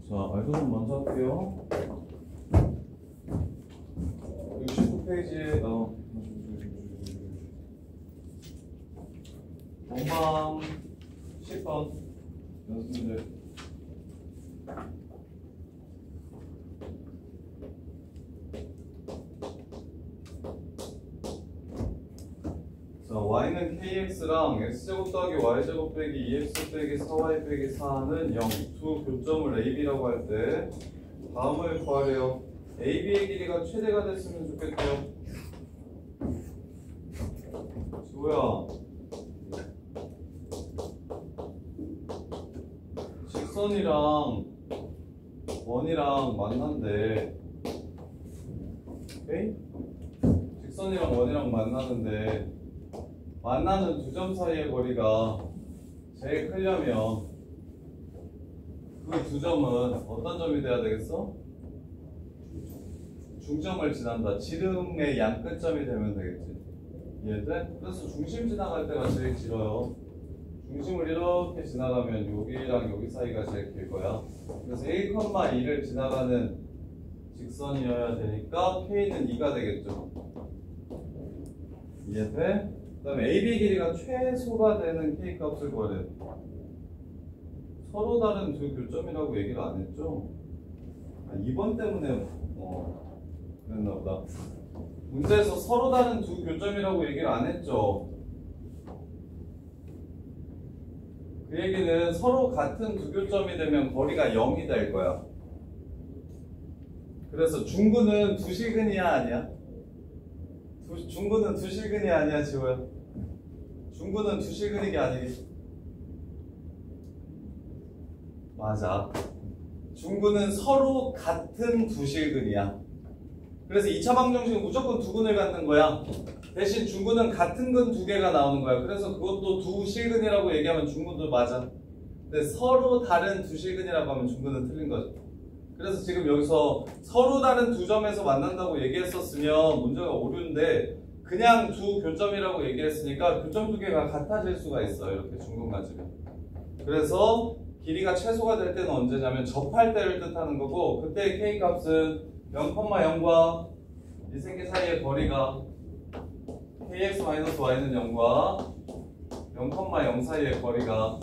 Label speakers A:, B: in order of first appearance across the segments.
A: 자, 알고리즘 먼저 할게요. 69페이지에 공방 10번 연습문제. 자, y는 kx랑 x제곱 더하기 y제곱 빼기 2x 빼기 4y 빼기 4는 0. 두 교점을 ab라고 할 때 다음을 구하래요. ab의 길이가 최대가 됐으면 좋겠대요. 지호야, 직선이랑 원이랑 만난대. 오케이? 직선이랑 원이랑 만나는데 만나는 두 점 사이의 거리가 제일 크려면 그 두 점은 어떤 점이 돼야 되겠어? 중점을 지난다. 지름의 양 끝점이 되면 되겠지. 이해돼? 그래서 중심 지나갈 때가 제일 길어요. 중심을 이렇게 지나가면 여기랑 여기 사이가 제일 길 거야. 그래서 1,2를 지나가는 직선이어야 되니까 K는 2가 되겠죠. 이해돼? 그 다음에 AB 길이가 최소가 되는 K 값을 구하래. 서로 다른 두 교점이라고 얘기를 안 했죠? 2번 때문에 그랬나 보다. 문제에서 서로 다른 두 교점이라고 얘기를 안 했죠? 그 얘기는 서로 같은 두 교점이 되면 거리가 0이 될 거야. 그래서 중구는 두 실근이야 아니야? 중구는 두 실근이 아니야 지호야? 중구는 두 실근이게 아니겠지? 맞아. 중구는 서로 같은 두 실근이야. 그래서 2차 방정식은 무조건 두 근을 갖는 거야. 대신 중구는 같은 근 두 개가 나오는 거야. 그래서 그것도 두 실근이라고 얘기하면 중구도 맞아. 근데 서로 다른 두 실근이라고 하면 중구는 틀린 거죠. 그래서 지금 여기서 서로 다른 두 점에서 만난다고 얘기했었으면 문제가 오류인데 그냥 두 교점이라고 얘기했으니까 교점 두 개가 같아질 수가 있어요. 이렇게 중근 맞으면. 그래서 길이가 최소가 될 때는 언제냐면 접할 때를 뜻하는 거고, 그때의 K 값은 0,0과 이 세 개 사이의 거리가 kx-y는 0과 0,0 사이의 거리가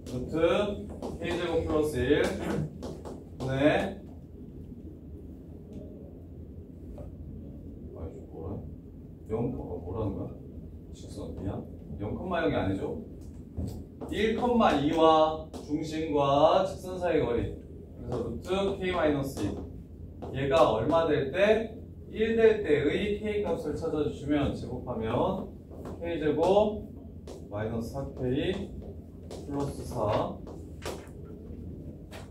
A: 루트 k제곱 플러스 1 분의 뭐라? 0, 뭐라는 거야? 직선이야? 0,0이 아니죠? 1,2와 중심과 직선 사이의 거리. 그래서 루트 k-2. 얘가 얼마 될 때? 1 될 때의 k 값을 찾아주시면 제곱하면 k제곱 마이너스 4k 플러스 4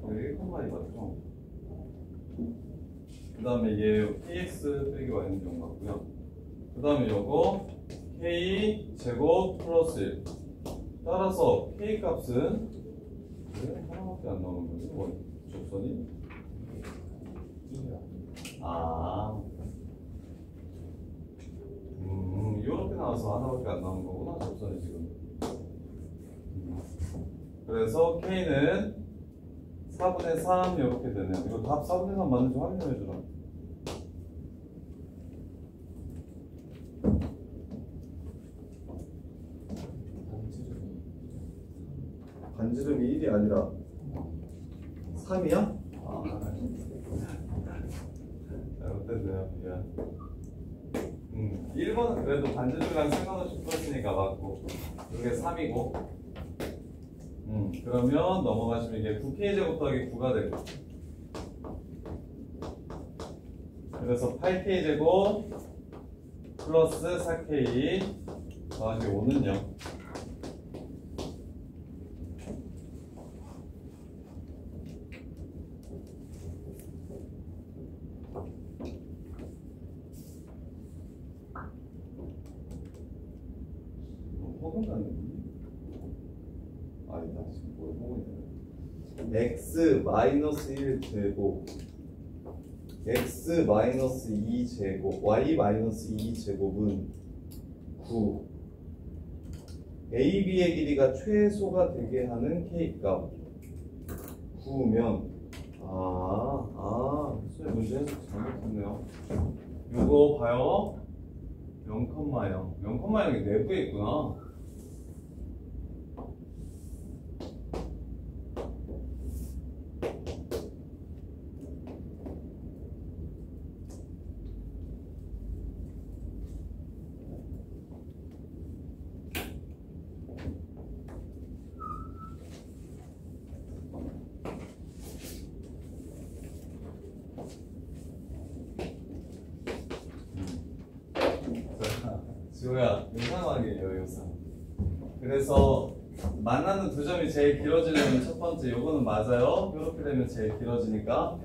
A: 여기 1,2 맞죠? 그 다음에 얘 kx 빼기 y는 0 맞고요. 그 다음에 요거 k제곱 플러스 1. 따라서 k 값은 왜 하나밖에 안 나오는 거지? 접선이? 이렇게 나와서 하나밖에 안 나오는 거구나, 접선이 지금. 그래서 K는 4분의 3 이렇게 되네요. 이거 답 4분의 3 맞는지 확인해 주라. 반지름이 1이 아니라 3이야? 잘못됐네요. 미안. 1번은 그래도 반지름이랑 상관없이 풀었으니까 맞고, 이게 3이고, 그러면 넘어가시면 이게 9k제곱 더하기 9가 되고, 그래서 8k제곱 플러스 4k 더하기 5는요. 아니다, 지금 뭘 보고 있냐. x 마이너스 1 제곱 x 마이너스 2 제곱 y 마이너스 2 제곱은 9. AB의 길이가 최소가 되게 하는 K 값 9면 수의 문제 해석 잘못했네요. 요거 봐요. 0,0. 0,0이 내부에 있구나. 지호야, 요상하게요, 요상. 그래서 만나는 두 점이 제일 길어지려면 첫 번째 요거는 맞아요. 이렇게 되면 제일 길어지니까.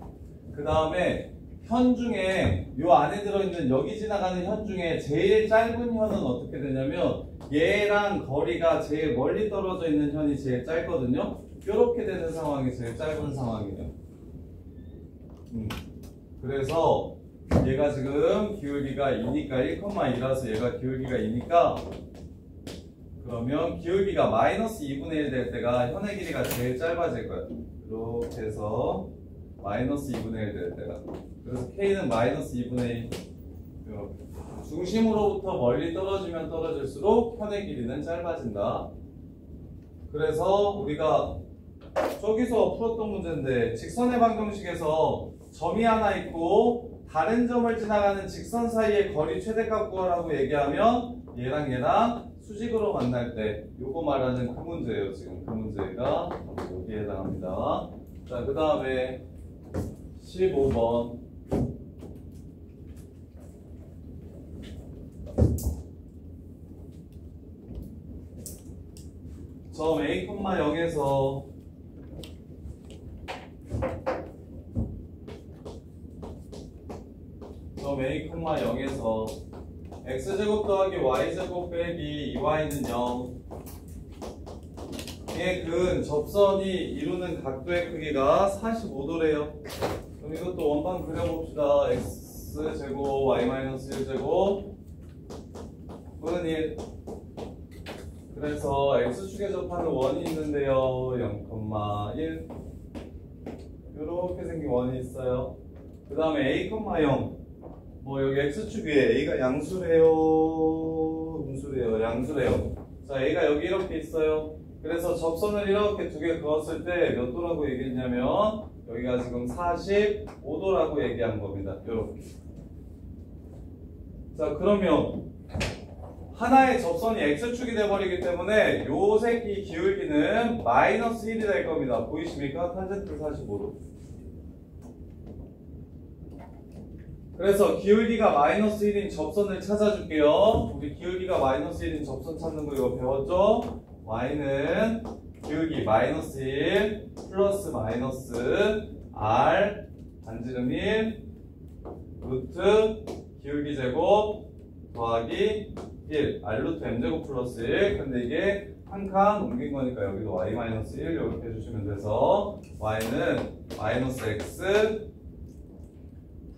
A: 그 다음에 현 중에 요 안에 들어있는 여기 지나가는 현 중에 제일 짧은 현은 어떻게 되냐면 얘랑 거리가 제일 멀리 떨어져 있는 현이 제일 짧거든요. 이렇게 되는 상황이 제일 짧은 상황이에요. 그래서 얘가 지금 기울기가 2니까 1,2라서 얘가 기울기가 2니까 그러면 기울기가 마이너스 2분의 1 될 때가 현의 길이가 제일 짧아질 거예요. 이렇게 해서 마이너스 2분의 1 될 때가. 그래서 K는 마이너스 2분의 1 이렇게. 중심으로부터 멀리 떨어지면 떨어질수록 현의 길이는 짧아진다. 그래서 우리가 저기서 풀었던 문제인데 직선의 방정식에서 점이 하나 있고 다른 점을 지나가는 직선 사이의 거리 최대값 구하라고 얘기하면 얘랑 수직으로 만날 때 요거 말하는 그 문제예요. 지금 그 문제가 여기에 해당합니다. 자, 그 다음에 15번 점 A,0에서 점 A,0에서 x제곱 더하기 y제곱 빼기 2y는 0 의 근 접선이 이루는 각도의 크기가 45도래요. 그럼 이것도 원방 그려봅시다. x제곱 y-1제곱 분은 1. 그래서 x축에 접하는 원이 있는데요. 0,1 이렇게 생긴 원이 있어요. 그 다음에 a,0 뭐 여기 x축 위에 a가 양수래요, 음수래요, 양수래요. 자, a가 여기 이렇게 있어요. 그래서 접선을 이렇게 두 개 그었을 때 몇 도라고 얘기했냐면 여기가 지금 45도라고 얘기한 겁니다. 이렇게. 자, 그러면 하나의 접선이 x축이 돼버리기 때문에 요 새끼 기울기는 마이너스 1이 될 겁니다. 보이십니까? 탄젠트 45도. 그래서 기울기가 마이너스 1인 접선을 찾아줄게요. 우리 기울기가 마이너스 1인 접선 찾는 거 이거 배웠죠? y는 기울기 마이너스 1 플러스 마이너스 r 반지름 1 루트 기울기 제곱 더하기 1 r 루트 m제곱 플러스 1. 근데 이게 한 칸 옮긴 거니까 여기도 y 마이너스 1 이렇게 해주시면 돼서 y는 마이너스 x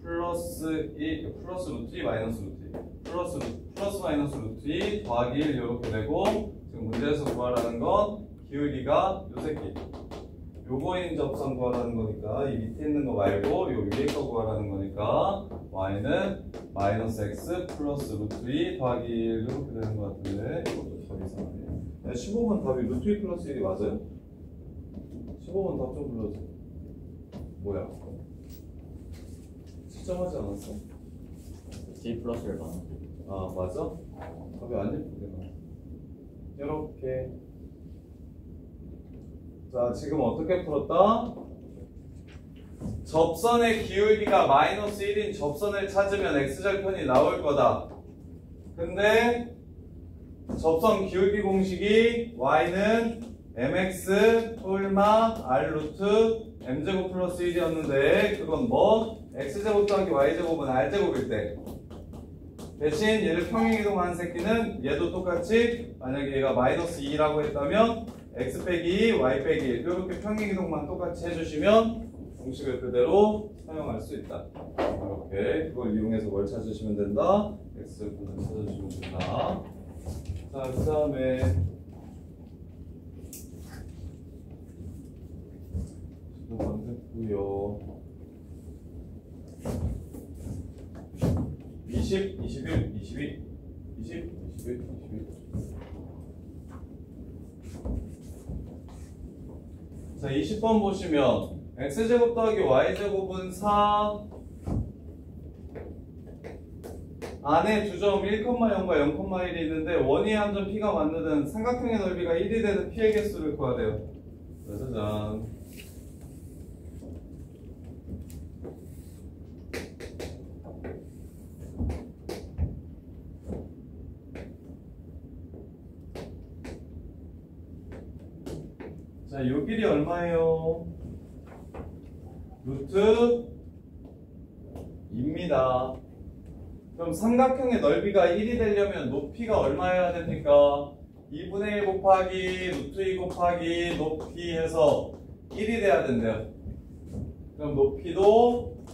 A: 플러스 2 플러스 루트 2 마이너스 루트 2 플러스 마이너스 루트 2 더하기 1 이렇게 되고 지금 문제에서 구하라는 건 기울기가 요 새끼 요거인 접선 구하라는 거니까 이 밑에 있는 거 말고 요 위에 거 구하라는 거니까 y는 마이너스 x 플러스 루트 2 더하기 1 이렇게 되는 거 같은데 이것도 답이 이상하네. 15번 답이 루트 2 플러스 1이 맞아요? 15번 답 좀 불러줘. 뭐야? 측정하지 않았어?
B: D 플러스 1번.
A: 아, 맞아? 답이 안 예쁘게 나와. 이렇게. 자, 지금 어떻게 풀었다? 접선의 기울기가 마이너스 1인 접선을 찾으면 x절편이 나올 거다. 근데 접선 기울기 공식이 y는 mx 뿔마 r 루트 m제곱 플러스 1이었는데 그건 뭐? x제곱 더하기 y제곱은 r제곱일 때 대신 얘를 평행이동하는 새끼는 얘도 똑같이 만약에 얘가 마이너스 2라고 했다면 x 빼기 2, y 빼기 1 이렇게 평행이동만 똑같이 해주시면 공식을 그대로 사용할 수 있다. 이렇게 그걸 이용해서 뭘 찾으시면 된다? x분을 찾아주시면 된다. 자, 그 다음에 됐고요. 20, 21, 22, 20, 21, 22. 자, 20번 보시면 x제곱 더하기 y제곱은 4 안에 두 점 1,0과 0,1이 있는데 원위의 한 점 p가 만드는 삼각형의 넓이가 1이 되는 p의 개수를 구해야 돼요. 짜자잔. 자, 요 길이 얼마예요? 루트 2입니다. 그럼 삼각형의 넓이가 1이 되려면 높이가 얼마여야 됩니까? 2분의 1 곱하기 루트 2 곱하기 높이 해서 1이 돼야 된대요. 그럼 높이도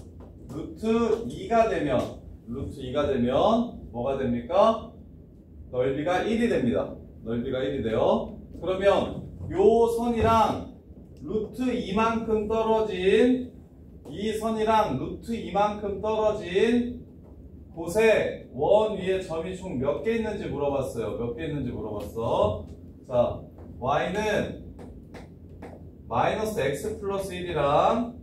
A: 루트 2가 되면 뭐가 됩니까? 넓이가 1이 됩니다. 넓이가 1이 돼요. 그러면 요 선이랑 루트 2만큼 떨어진 이 선이랑 루트 2만큼 떨어진 곳에 원 위에 점이 총 몇 개 있는지 물어봤어요. 몇 개 있는지 물어봤어. 자, y는 마이너스 x 플러스 1이랑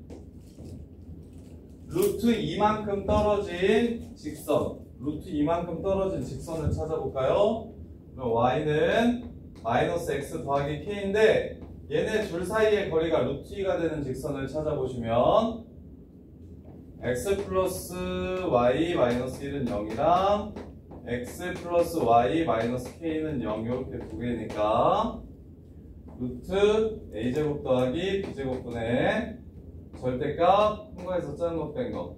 A: 루트 2만큼 떨어진 직선, 루트 2만큼 떨어진 직선을 찾아볼까요? 그럼 y는 마이너스 x 더하기 k인데 얘네 둘 사이의 거리가 루트 2가 되는 직선을 찾아보시면 x 플러스 y 마이너스 1은 0이랑 x 플러스 y 마이너스 k는 0 이렇게 두 개니까 루트 a제곱 더하기 b제곱분의 절대값 통과해서 작은 것 뺀 거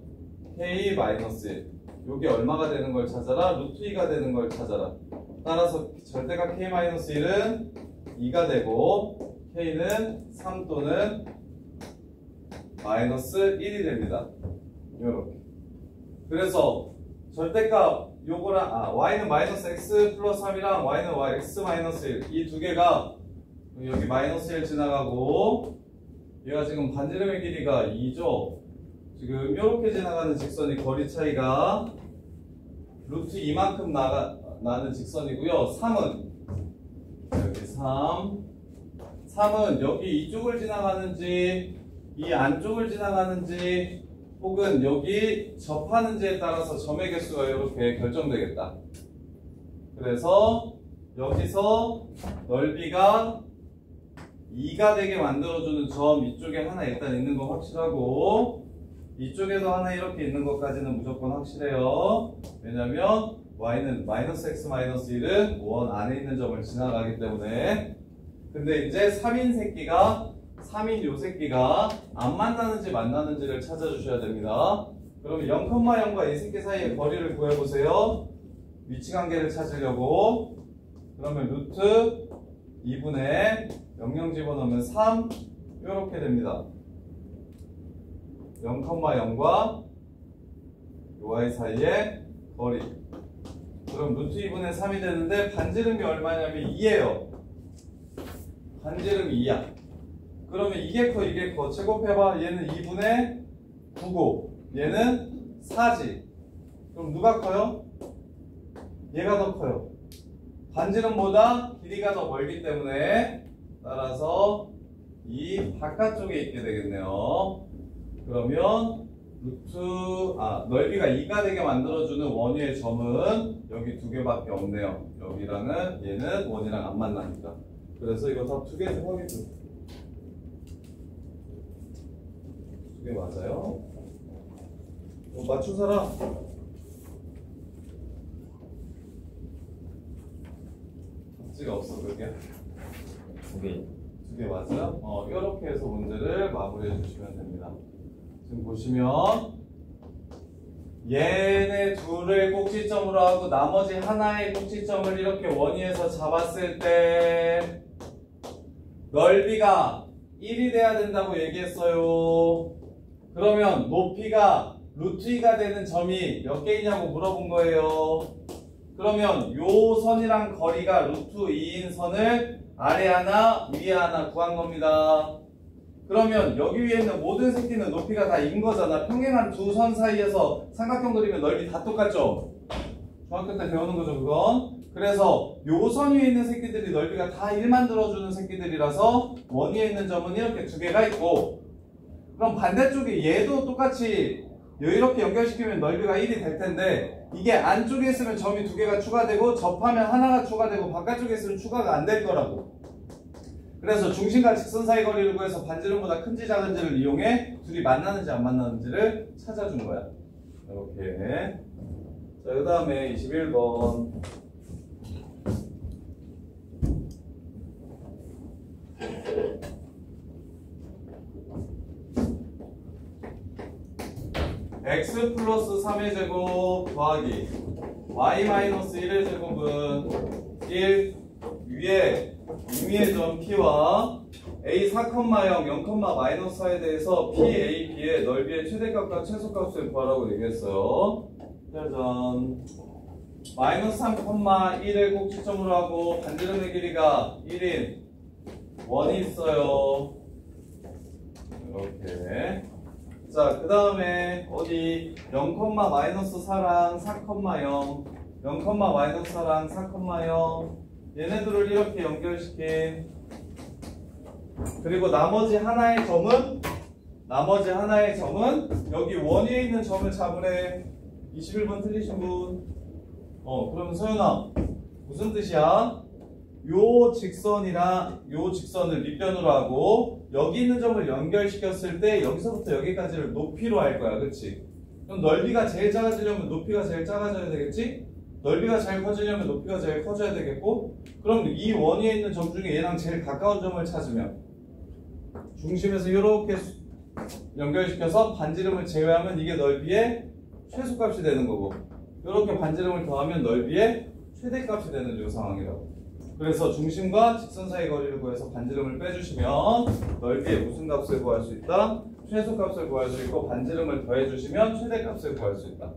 A: k 마이너스 1 요게 얼마가 되는 걸 찾아라? 루트 2가 되는 걸 찾아라. 따라서 절대값 k 마이너스 1은 2가 되고 k는 3 또는 마이너스 1이 됩니다. 요렇게. 그래서 절대값 요거랑 y는 마이너스 x 플러스 3이랑 y는 x 마이너스 1 이 두 개가 여기 마이너스 1 지나가고 얘가 지금 반지름의 길이가 2죠. 지금 이렇게 지나가는 직선이 거리 차이가 루트 2만큼 나는 직선이고요. 3은 여기 3은 여기 이쪽을 지나가는지 이 안쪽을 지나가는지 혹은 여기 접하는지에 따라서 점의 개수가 이렇게 결정되겠다. 그래서 여기서 넓이가 2가 되게 만들어주는 점 이쪽에 하나 일단 있는 거 확실하고 이쪽에도 하나 이렇게 있는 것까지는 무조건 확실해요. 왜냐면 y는 마이너스 x 마이너스 1은 원 안에 있는 점을 지나가기 때문에. 근데 이제 3인 요 새끼가 안 만나는지 만나는지를 찾아주셔야 됩니다. 그러면 0,0과 이 새끼 사이의 거리를 구해보세요. 위치관계를 찾으려고. 그러면 루트 2분의 00 집어넣으면 3 이렇게 됩니다. 0,0과 y 사이의 거리. 그럼 루트 2분의 3이 되는데 반지름이 얼마냐면 2예요. 반지름이 2야. 그러면 이게 커 이게 커 제곱해봐. 얘는 2분의 9고 얘는 4지. 그럼 누가 커요? 얘가 더 커요. 반지름보다 길이가 더 멀기 때문에 따라서 이 바깥쪽에 있게 되겠네요. 그러면 넓이가 2가 되게 만들어주는 원위의 점은 여기 두 개밖에 없네요. 여기랑은 얘는 원이랑 안 만나니까. 그래서 이거 다 두 개 확인 좀. 두 개 맞아요? 맞춘 사람? 박지가 없어 그게?
B: 두 개.
A: 두 개 맞아요? 이렇게 해서 문제를 마무리해 주시면 됩니다. 지금 보시면 얘네 둘을 꼭지점으로 하고 나머지 하나의 꼭지점을 이렇게 원위에서 잡았을 때 넓이가 1이 돼야 된다고 얘기했어요. 그러면 높이가 루트 2가 되는 점이 몇 개 있냐고 물어본 거예요. 그러면 요 선이랑 거리가 루트 2인 선을 아래 하나 위에 하나 구한 겁니다. 그러면 여기 위에 있는 모든 새끼는 높이가 다 인 거잖아. 평행한 두 선 사이에서 삼각형 그리면 넓이 다 똑같죠? 중학교 때 배우는 거죠, 그건. 그래서 요 선 위에 있는 새끼들이 넓이가 다 1 만들어주는 새끼들이라서 원 위에 있는 점은 이렇게 두 개가 있고, 그럼 반대쪽에 얘도 똑같이 이렇게 연결시키면 넓이가 1이 될 텐데, 이게 안쪽에 있으면 점이 두 개가 추가되고 접하면 하나가 추가되고 바깥쪽에 있으면 추가가 안 될 거라고. 그래서 중심과 직선 사이 거리를 구해서 반지름보다 큰지 작은지를 이용해 둘이 만나는지 안 만나는지를 찾아준 거야. 이렇게. 자, 그 다음에 21번. x 플러스 3의 제곱 더하기 y 마이너스 1의 제곱은 1 위에 임의의 점 P와 a 4,0 0,-4에 대해서 P, A, B의 넓이의 최대값과 최소값을 구하라고 얘기했어요. 짜잔. 마이너스 3,1을 꼭지점으로 하고 반지름의 길이가 1인 원이 있어요. 이렇게. 자, 그 다음에 어디 0,-4랑 4,0 0,-4랑 4,0 얘네들을 이렇게 연결시킨, 그리고 나머지 하나의 점은 여기 원 위에 있는 점을 잡으래. 21번 틀리신 분. 그러면 서연아 무슨 뜻이야? 요 직선이랑 요 직선을 밑변으로 하고 여기 있는 점을 연결시켰을 때 여기서부터 여기까지를 높이로 할 거야, 그치? 그럼 넓이가 제일 작아지려면 높이가 제일 작아져야 되겠지? 넓이가 제일 커지려면 높이가 제일 커져야 되겠고, 그럼 이 원 위에 있는 점 중에 얘랑 제일 가까운 점을 찾으면 중심에서 이렇게 연결시켜서 반지름을 제외하면 이게 넓이의 최소값이 되는 거고, 이렇게 반지름을 더하면 넓이의 최대값이 되는 이 상황이라고. 그래서 중심과 직선 사이 거리를 구해서 반지름을 빼주시면 넓이의 무슨 값을 구할 수 있다? 최소값을 구할 수 있고, 반지름을 더해주시면 최대값을 구할 수 있다.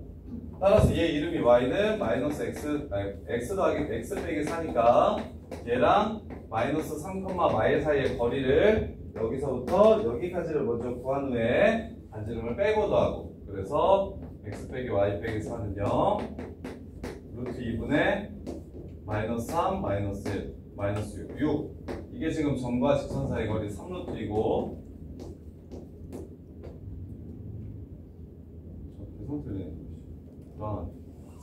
A: 따라서 얘 이름이 y는 마이너스 x 더하기 x 빼기 4니까 얘랑 마이너스 3,마일 사이의 거리를 여기서부터 여기까지를 먼저 구한 후에 반지름을 빼고 더하고, 그래서 x 빼기 y 빼기 4는요 루트 2분의 마이너스 3 마이너스 1 마이너스 6 이게 지금 점과 직선 사이 거리 3루트이고, 계속 틀리네.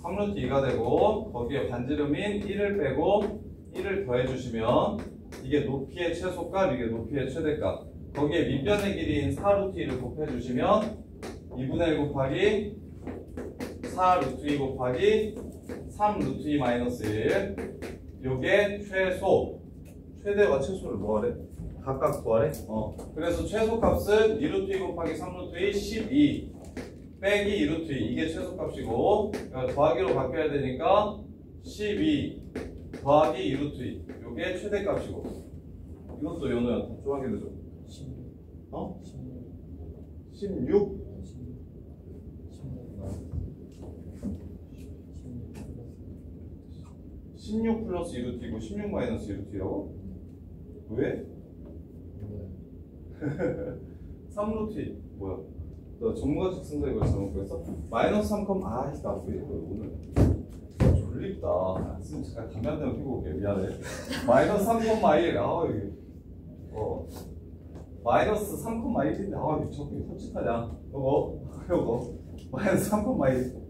A: 3루트 2가 되고 거기에 반지름인 1을 빼고 1을 더해주시면 이게 높이의 최소값, 이게 높이의 최대값, 거기에 밑변의 길이인 4루트 2를 곱해주시면 2분의 1 곱하기 4루트 2 곱하기 3루트 2 마이너스 1 요게 최대와 최소를 뭐하래? 각각 구하래? 그래서 최소값은 2루트 2 곱하기 3루트 2 12 빼기 2루트 2 이게 최소값이고, 더하기로 바뀌어야 되니까 12 더하기 2루트 2 요게 최대값이고, 이것도 연우야 좀 하게 되죠. 16? 16 플러스 2루트이고 16 마이너스 2루트라고? 왜? 3루트 2 뭐야? 너 전문가 직선사 이거 잘못 구했어? 마이너스 3, 나 왜 오늘 졸립다. 지금 잠깐 담배 한 대만 피고 올게. 미안해. 마이너스 3,1 이게 마이너스 3,1인데 저기 솔직하냐? 요거 마이너스 3,1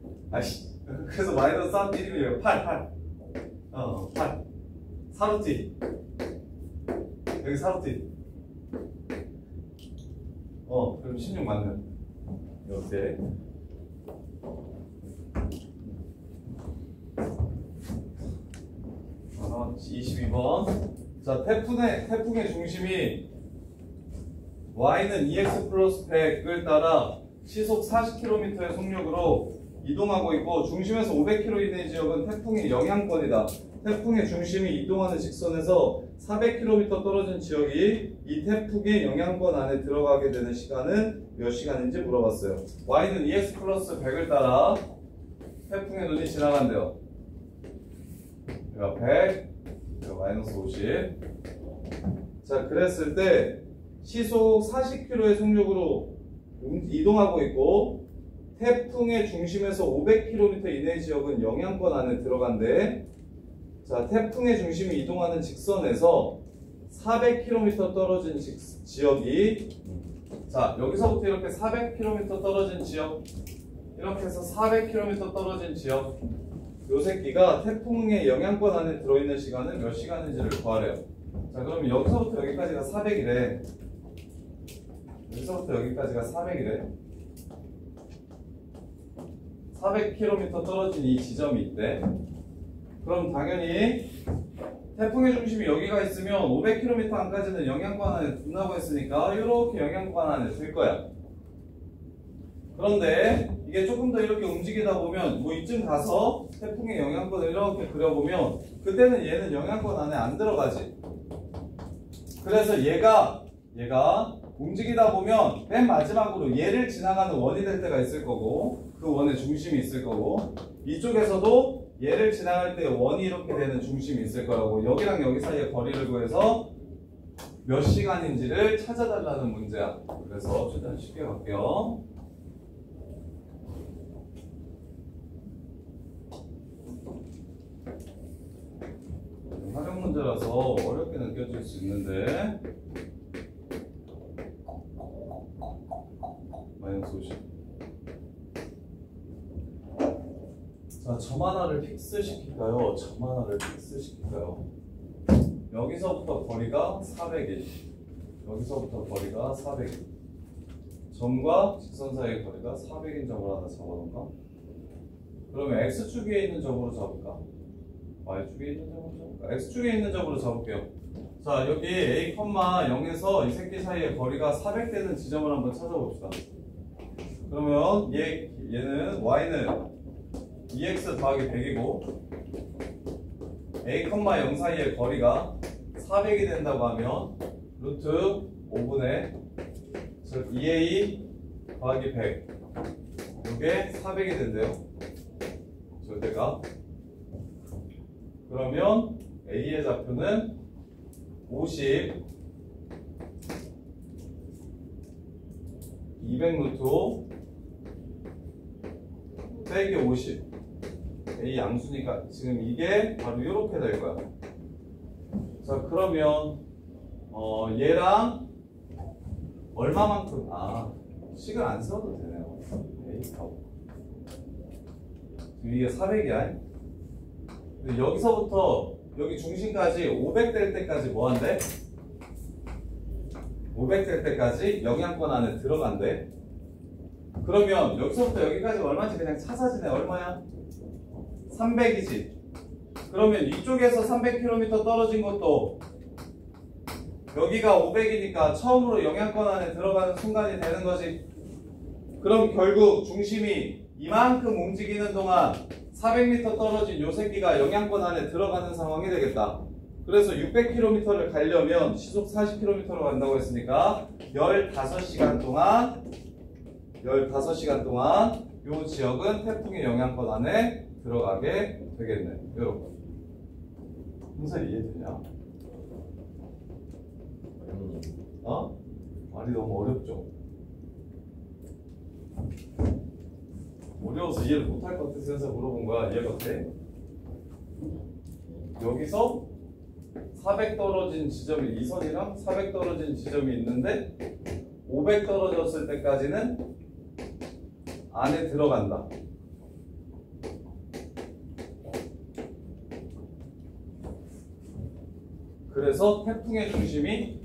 A: 그래서 마이너스 3, 1이면 8 8 4루트 여기 4루트 그럼 16 맞네. 이렇게 22번. 자, 태풍의 중심이 y는 2x 플러스 100을 따라 시속 40km의 속력으로 이동하고 있고, 중심에서 500km 이내의 지역은 태풍의 영향권이다. 태풍의 중심이 이동하는 직선에서 400km 떨어진 지역이 이 태풍의 영향권 안에 들어가게 되는 시간은 몇 시간인지 물어봤어요. y는 2x 플러스 100을 따라 태풍의 눈이 지나간대요. 여기가 100, 여기가 마이너스 50. 자, 그랬을 때 시속 40km의 속력으로 이동하고 있고 태풍의 중심에서 500km 이내 지역은 영향권 안에 들어간대. 자, 태풍의 중심이 이동하는 직선에서 400km 떨어진 지역이 자, 여기서부터 이렇게 400km 떨어진 지역 이렇게 해서 400km 떨어진 지역 요 새끼가 태풍의 영향권 안에 들어있는 시간은 몇 시간인지를 구하래요. 자, 그럼 여기서부터 여기까지가 400이래. 여기서부터 여기까지가 400이래. 400km 떨어진 이 지점이 있대. 그럼 당연히 태풍의 중심이 여기가 있으면 500km 안까지는 영향권 안에 둔다고 했으니까 이렇게 영향권 안에 들 거야. 그런데 이게 조금 더 이렇게 움직이다 보면 뭐 이쯤 가서 태풍의 영향권을 이렇게 그려보면 그때는 얘는 영향권 안에 안 들어가지. 그래서 얘가 움직이다 보면 맨 마지막으로 얘를 지나가는 원이 될 때가 있을 거고 그 원의 중심이 있을 거고 이쪽에서도 얘를 지나갈 때 원이 이렇게 되는 중심이 있을 거라고 여기랑 여기 사이의 거리를 구해서 몇 시간인지를 찾아달라는 문제야. 그래서 최대한 쉽게 갈게요. 활용 문제라서 어렵게 느껴질 수 있는데 마이너스 50. 자, 점 하나를 픽스시킬까요? 점 하나를 픽스시킬까요? 여기서부터 거리가 400일. 여기서부터 거리가 400일. 점과 직선 사이의 거리가 400인 점을 하나 잡아놓을까? 그러면 X축에 있는 점으로 잡을까? Y축에 있는 점으로 잡을까? X축에 있는 점으로 잡을게요. 자, 여기 A, 0에서 이 새끼 사이의 거리가 400되는 지점을 한번 찾아봅시다. 그러면 얘는 Y는 2x 더하기 100이고 A, 0 사이의 거리가 400이 된다고 하면 루트 5분의 즉 2a 더하기 100 이게 400이 된대요. 절대값. 그러면 A의 좌표는 50 200 루트 5 빼기 50 A 양수니까 지금 이게 바로 이렇게 될 거야. 자, 그러면 얘랑 얼마만큼 식을 안 써도 되네요. A 하고 이게 400이야. 근데 여기서부터 여기 중심까지 500 될 때까지 뭐 한대? 500 될 때까지 영향권 안에 들어간대. 그러면 여기서부터 여기까지 얼마인지 그냥 찾아지네. 얼마야? 300이지. 그러면 이쪽에서 300km 떨어진 것도 여기가 500이니까 처음으로 영향권 안에 들어가는 순간이 되는 거지. 그럼 결국 중심이 이만큼 움직이는 동안 400m 떨어진 요 새끼가 영향권 안에 들어가는 상황이 되겠다. 그래서 600km를 가려면 시속 40km로 간다고 했으니까 15시간 동안 요 지역은 태풍의 영향권 안에 들어가게 되겠네. 여러분 문제 이해되냐? 말이 너무 어렵죠? 어려워서 이해를 못할 것 같아서 해서 물어본 거야. 이해가 돼? 여기서 400 떨어진 지점이 이 선이랑 400 떨어진 지점이 있는데 500 떨어졌을 때까지는 안에 들어간다. 그래서 태풍의 중심이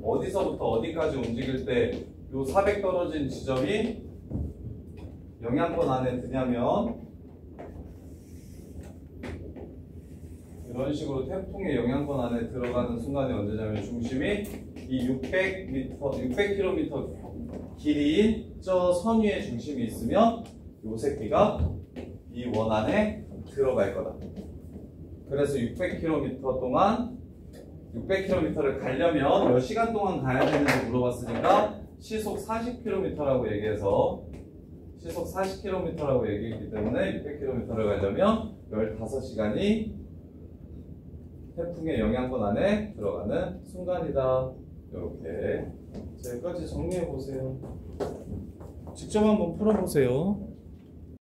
A: 어디서부터 어디까지 움직일 때 요 400 떨어진 지점이 영향권 안에 드냐면 이런 식으로 태풍의 영향권 안에 들어가는 순간이 언제냐면 중심이 이 600km 길이인 저 선 위에 중심이 있으면 요 새끼가 이 원 안에 들어갈 거다. 그래서 600km를 가려면 몇 시간 동안 가야 되는지 물어봤으니까 시속 40km라고 얘기해서 시속 40km라고 얘기했기 때문에 600km를 가려면 15시간이 태풍의 영향권 안에 들어가는 순간이다. 이렇게. 자, 여기까지 정리해 보세요. 직접 한번 풀어보세요.